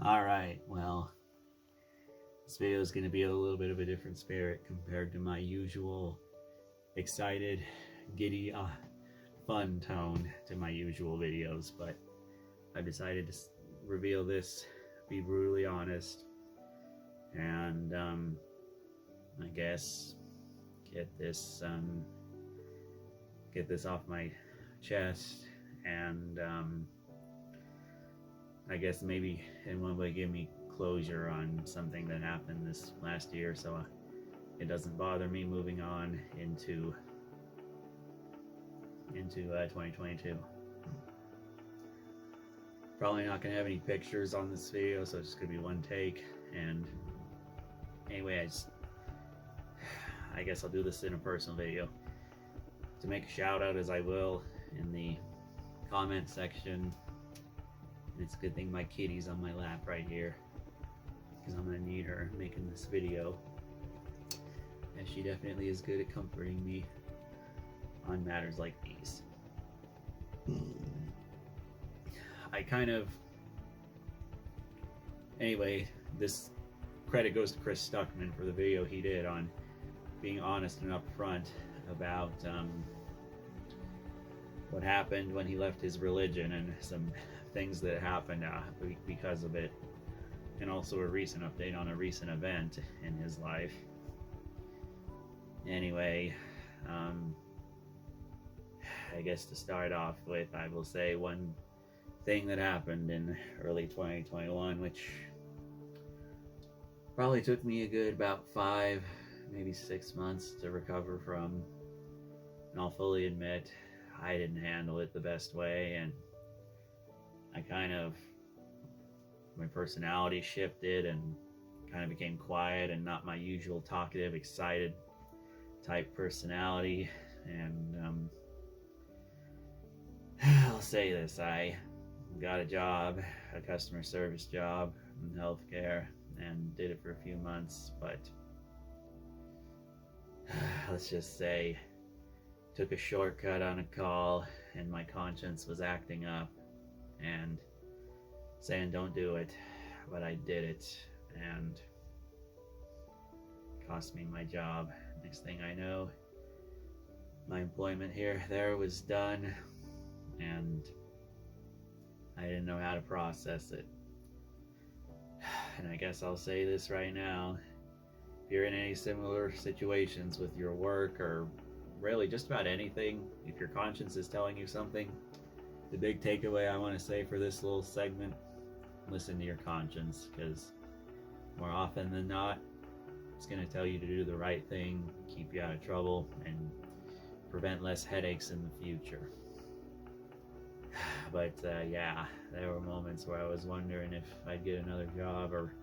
Alright, well, this video is going to be a little bit of a different spirit compared to my usual excited, giddy, fun tone to my usual videos, but I've decided to reveal this, be brutally honest, and I guess get this off my chest, and I guess maybe in one way give me closure on something that happened this last year, so it doesn't bother me moving on into 2022. Probably not gonna have any pictures on this video, so it's just gonna be one take. And anyway, I guess I'll do this in a personal video. To make a shout out, as I will in the comment section. It's a good thing my kitty's on my lap right here, because I'm gonna need her making this video, and she definitely is good at comforting me on matters like these. Anyway, this credit goes to Chris Stuckman for the video he did on being honest and upfront about what happened when he left his religion and some things that happened because of it, and also a recent update on a recent event in his life. Anyway, I guess to start off with, I will say one thing that happened in early 2021, which probably took me a good about 5, maybe 6 months to recover from, and I'll fully admit I didn't handle it the best way, and my personality shifted and kind of became quiet and not my usual talkative, excited type personality. And I'll say this, I got a job, a customer service job in healthcare, and did it for a few months, but let's just say took a shortcut on a call, and my conscience was acting up and saying don't do it, but I did it, and it cost me my job. Next thing I know, my employment there was done, and I didn't know how to process it. And I guess I'll say this right now, if you're in any similar situations with your work, or really just about anything, if your conscience is telling you something, the big takeaway I want to say for this little segment: listen to your conscience, because more often than not, it's going to tell you to do the right thing, keep you out of trouble, and prevent less headaches in the future. But yeah, there were moments where I was wondering if I'd get another job, or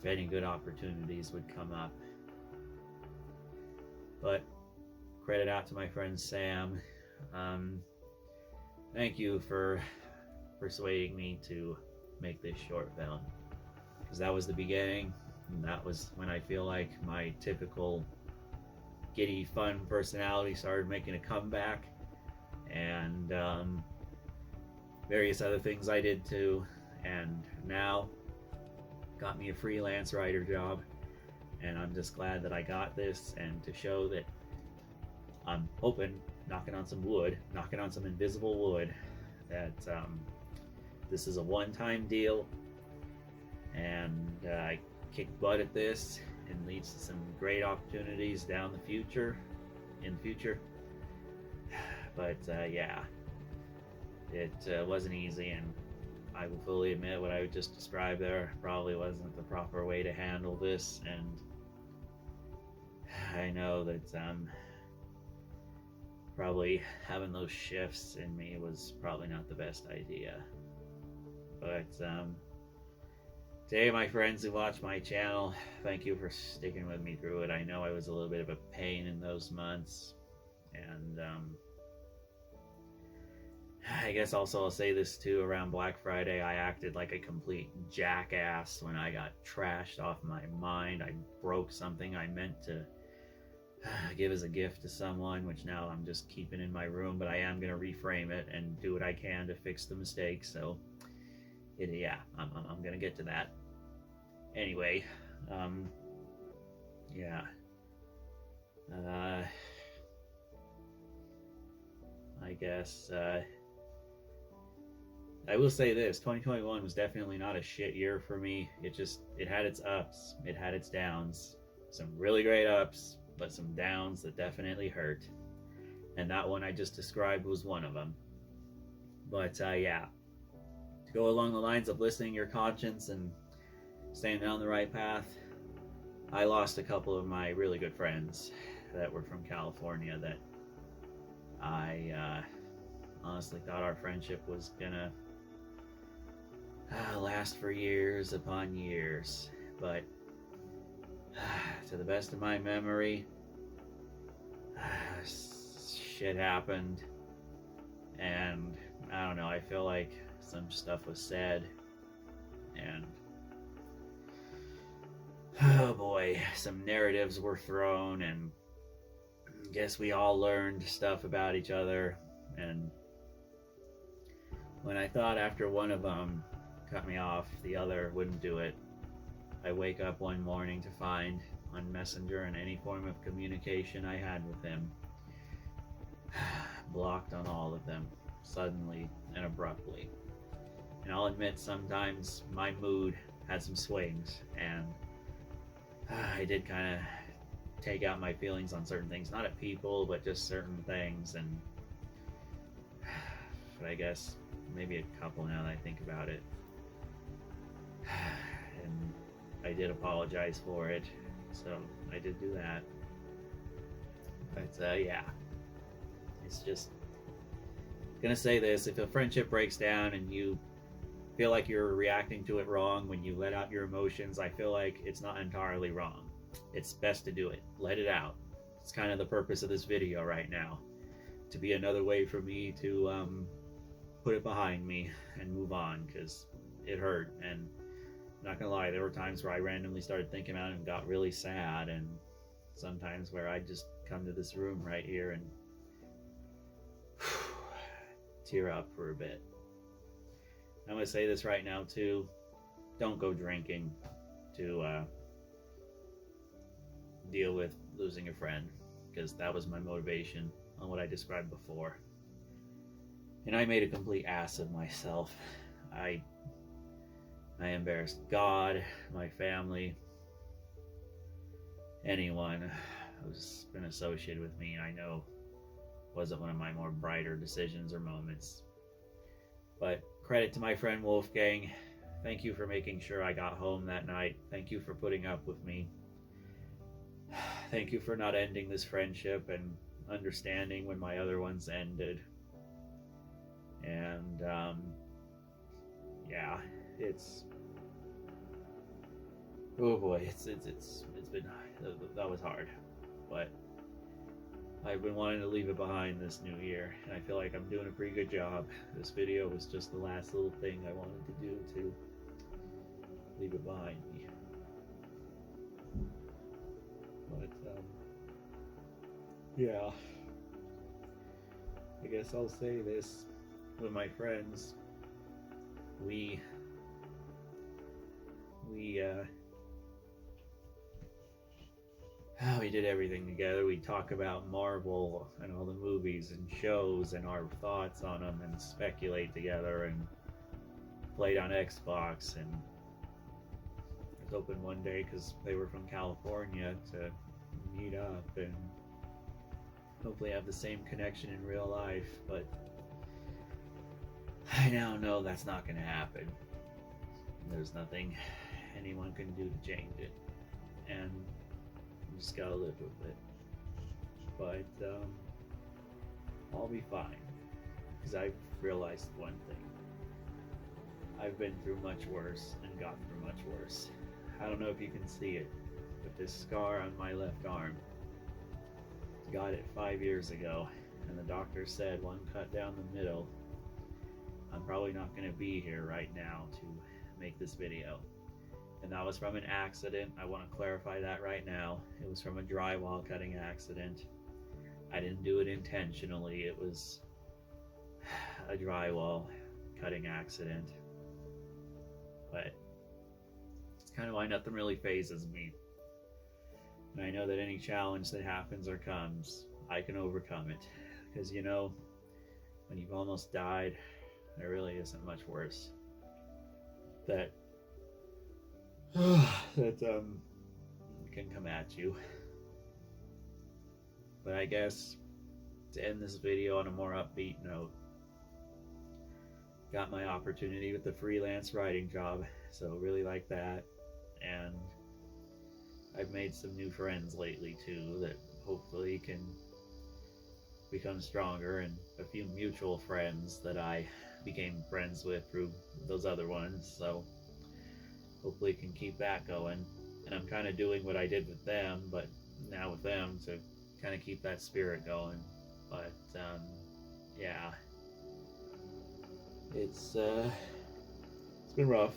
if any good opportunities would come up. But credit out to my friend Sam. Thank you for persuading me to make this short film, because that was the beginning, and that was when I feel like my typical giddy, fun personality started making a comeback, and various other things I did too, and now got me a freelance writer job, and I'm just glad that I got this, and to show that I'm hoping, knocking on some invisible wood, that this is a one-time deal, and I kick butt at this and leads to some great opportunities in the future. But yeah, it wasn't easy, and I will fully admit what I just described there probably wasn't the proper way to handle this, and I know that probably having those shifts in me was probably not the best idea. But today, my friends who watch my channel, thank you for sticking with me through it. I know I was a little bit of a pain in those months, and I guess also I'll say this too, around Black Friday, I acted like a complete jackass when I got trashed off my mind. I broke something I meant to give as a gift to someone, which now I'm just keeping in my room, but I am going to reframe it and do what I can to fix the mistake. So Yeah, I'm gonna get to that. Anyway, yeah. Uh, I guess I will say this: 2021 was definitely not a shit year for me. It had its ups, it had its downs. Some really great ups, but some downs that definitely hurt. And that one I just described was one of them. But yeah, to go along the lines of listening to your conscience and staying down the right path, I lost a couple of my really good friends that were from California that I honestly thought our friendship was gonna last for years upon years. But to the best of my memory, shit happened, and I don't know, I feel like some stuff was said, and oh boy, some narratives were thrown, and I guess we all learned stuff about each other. And when I thought after one of them cut me off, the other wouldn't do it, I wake up one morning to find on Messenger and any form of communication I had with him blocked on all of them, suddenly and abruptly. And I'll admit, sometimes my mood had some swings, and I did kind of take out my feelings on certain things, not at people, but just certain things. And but I guess maybe a couple now that I think about it. And I did apologize for it, so I did do that. But yeah, it's just gonna say this: if a friendship breaks down and you feel like you're reacting to it wrong when you let out your emotions, I feel like it's not entirely wrong. It's best to do it. Let it out. It's kind of the purpose of this video right now, to be another way for me to put it behind me and move on, because it hurt. And I'm not gonna lie, there were times where I randomly started thinking about it and got really sad, and sometimes where I'd just come to this room right here and tear up for a bit. I'm gonna say this right now too: don't go drinking to deal with losing a friend, because that was my motivation on what I described before. And I made a complete ass of myself. I embarrassed God, my family, anyone who's been associated with me. I know wasn't one of my more brighter decisions or moments. But credit to my friend Wolfgang. Thank you for making sure I got home that night. Thank you for putting up with me. Thank you for not ending this friendship and understanding when my other ones ended. And yeah, it's oh boy, it's been, that was hard, but I've been wanting to leave it behind this new year, and I feel like I'm doing a pretty good job. This video was just the last little thing I wanted to do to leave it behind me. But yeah, I guess I'll say this: with my friends, we did everything together. We talk about Marvel and all the movies and shows and our thoughts on them, and speculate together, and played on Xbox. And it was open one day because they were from California to meet up and hopefully have the same connection in real life. But I now know that's not going to happen. There's nothing anyone can do to change it, and you just gotta live with it. But I'll be fine, because I've realized one thing: I've been through much worse and got through much worse. I don't know if you can see it, but this scar on my left arm, got it 5 years ago, and the doctor said one cut down the middle, I'm probably not going to be here right now to make this video. And that was from an accident. I want to clarify that right now. It was from a drywall cutting accident. I didn't do it intentionally. It was a drywall cutting accident. but it's kind of why nothing really phases me. And I know that any challenge that happens or comes, I can overcome it. Because, you know, when you've almost died, there really isn't much worse that can come at you. But I guess to end this video on a more upbeat note, got my opportunity with the freelance writing job, so really like that. And I've made some new friends lately too that hopefully can become stronger, and a few mutual friends that I became friends with through those other ones, so hopefully can keep that going. And I'm kind of doing what I did with them, but now with them to kind of keep that spirit going. But yeah, it's been rough,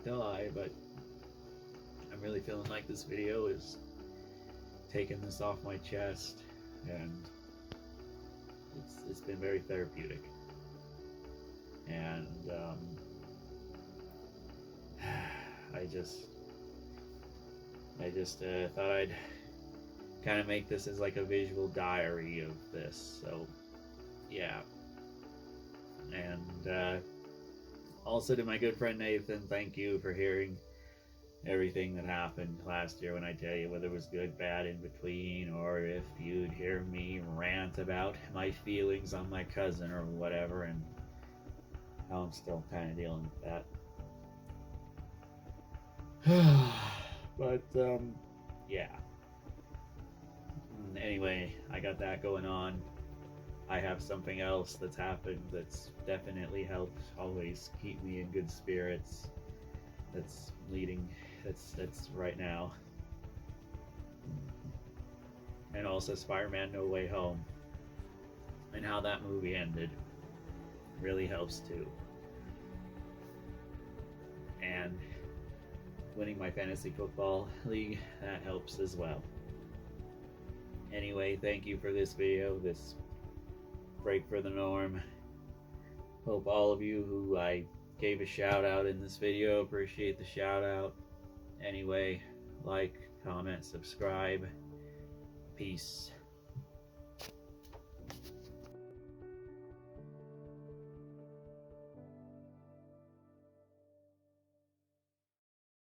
don't lie, but I'm really feeling like this video is taking this off my chest, and it's been very therapeutic. And I just thought I'd kind of make this as like a visual diary of this. So yeah. And also to my good friend Nathan, thank you for hearing everything that happened last year when I tell you, whether it was good, bad, in between, or if you'd hear me rant about my feelings on my cousin or whatever, and how I'm still kind of dealing with that. But yeah. Anyway, I got that going on. I have something else that's happened that's definitely helped always keep me in good spirits. That's right now. And also Spider-Man No Way Home. And how that movie ended really helps too. And winning my fantasy football league, that helps as well. Anyway, thank you for this video, this break for the norm. Hope all of you who I gave a shout out in this video appreciate the shout out. Anyway, like, comment, subscribe. Peace.